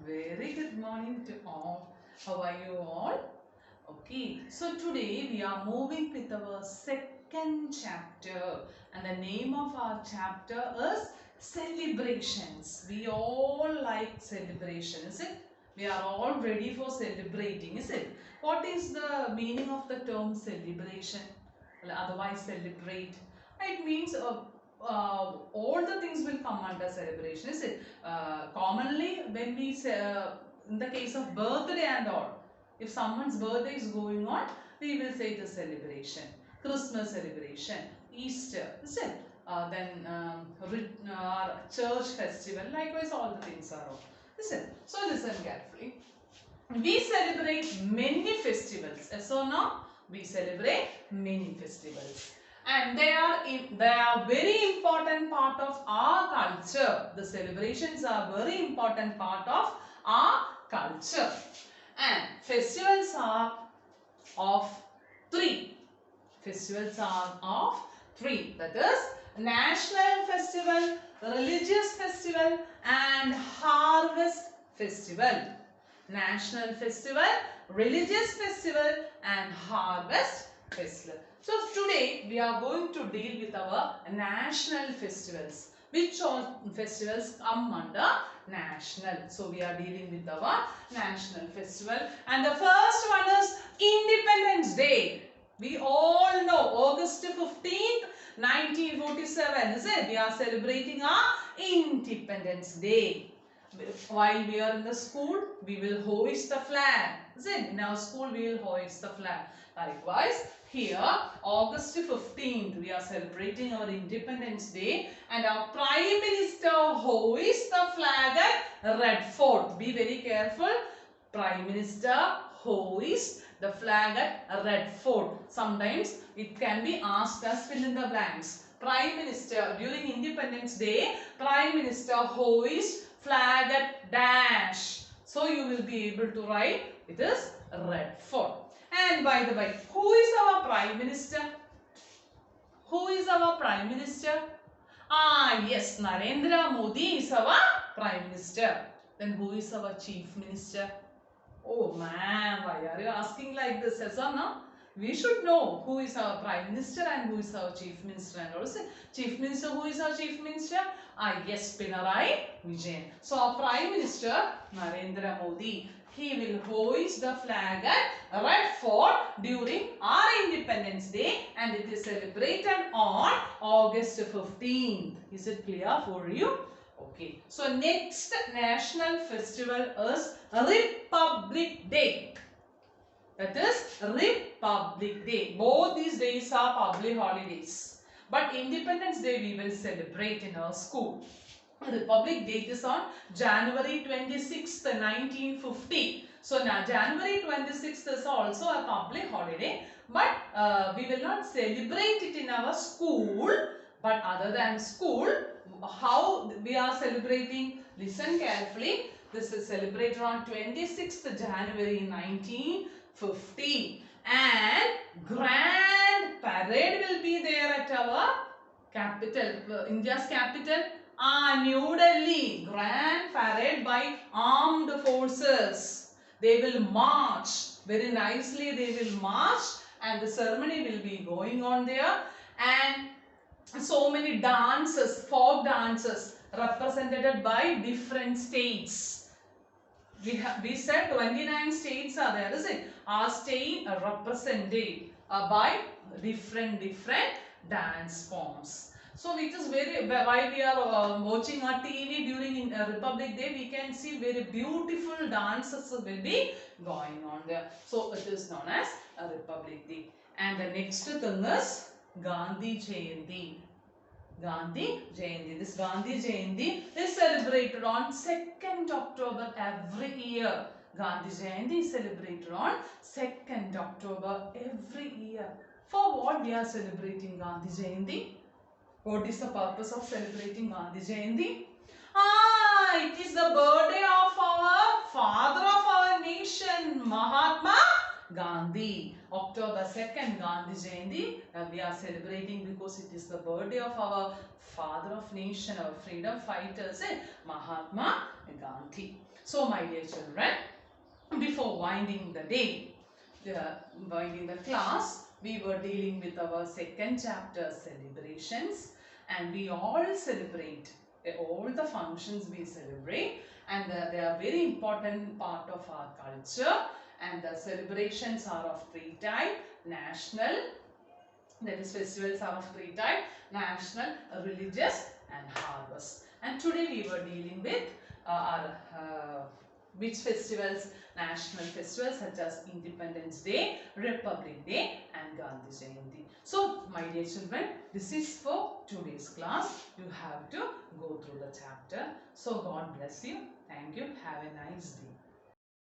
very good morning to all. How are you all? Okay, so today we are moving with our second chapter, and the name of our chapter is celebrations. We all like celebration, is it? We are all ready for celebrating, is it? What is the meaning of the term celebration? Well, otherwise celebrate. It means all the things will come under celebration, is it? Commonly, when we say, in the case of birthday and all, if someone's birthday is going on, we will say it is celebration. Christmas celebration, Easter, is it? Then church festival, likewise all the things are all. Listen, so listen carefully. We celebrate many festivals. Yes or no? We celebrate many festivals. And they are very important part of our culture. The celebrations are very important part of our culture. And festivals are of three. Festivals are of three. That is national festival, religious festival and harvest festival. National festival, religious festival and harvest festival. So today we are going to deal with our national festivals. Which all festivals come under national? So we are dealing with our national festival, and the first one is Independence Day. We all know August 15th, 1947, is it? We are celebrating our Independence Day. While we are in the school, we will hoist the flag. Is it? In our school, we will hoist the flag. Likewise, here, August 15th, we are celebrating our Independence Day, and our Prime Minister hoists the flag at Red Fort. Be very careful. Prime Minister hoists the flag at Red Fort. Sometimes it can be asked as fill in the blanks. Prime Minister, during Independence Day, Prime Minister hoists flag at dash. So you will be able to write it is Red Fort. And by the way, who is our Prime Minister? Who is our Prime Minister? Yes, Narendra Modi is our Prime Minister. Then who is our Chief Minister? Oh man, why are you asking like this? Yes or no? We should know who is our Prime Minister and who is our Chief Minister. And also, Chief Minister, who is our Chief Minister? Yes, Pinarayi Vijayan. So, our Prime Minister, Narendra Modi, he will hoist the flag at Red Fort during our Independence Day, and it is celebrated on August 15th. Is it clear for you? Okay. So, next national festival is Republic Day. That is Republic Day. Both these days are public holidays. But Independence Day we will celebrate in our school. Republic Day is on January 26th, 1950. So now January 26th is also a public holiday. But we will not celebrate it in our school. But other than school, how we are celebrating? Listen carefully. This is celebrated on 26th January 1950, and grand parade will be there at our capital, India's capital, New Delhi. Grand parade by armed forces. They will march very nicely. They will march, and the ceremony will be going on there, and so many dances, folk dances represented by different states. We said 29 states are there, is it? Our state represented by different dance forms. So it is very, while we are watching our TV during Republic Day, we can see very beautiful dances will be going on there. So it is known as Republic Day. And the next thing is Gandhi Jayanti. Gandhi Jayanti. This Gandhi Jayanti is celebrated on 2nd October every year. Gandhi Jayanti is celebrated on 2nd October every year. For what we are celebrating Gandhi Jayanti? What is the purpose of celebrating Gandhi Jayanti? It is the birthday of our father of our nation, Mahatma Gandhi. October 2nd, Gandhi Jayanti, we are celebrating because it is the birthday of our father of nation, our freedom fighters, Mahatma Gandhi. So my dear children, before winding the day, winding the class, we were dealing with our second chapter, celebrations, and we all celebrate all the functions we celebrate, and they are very important part of our culture. And the celebrations are of three types: national, that is festivals are of three types: national, religious, and harvest. And today we were dealing with our which festivals? National festivals such as Independence Day, Republic Day, and Gandhi Jayanti. So my dear children, this is for today's class. You have to go through the chapter. So God bless you. Thank you. Have a nice day.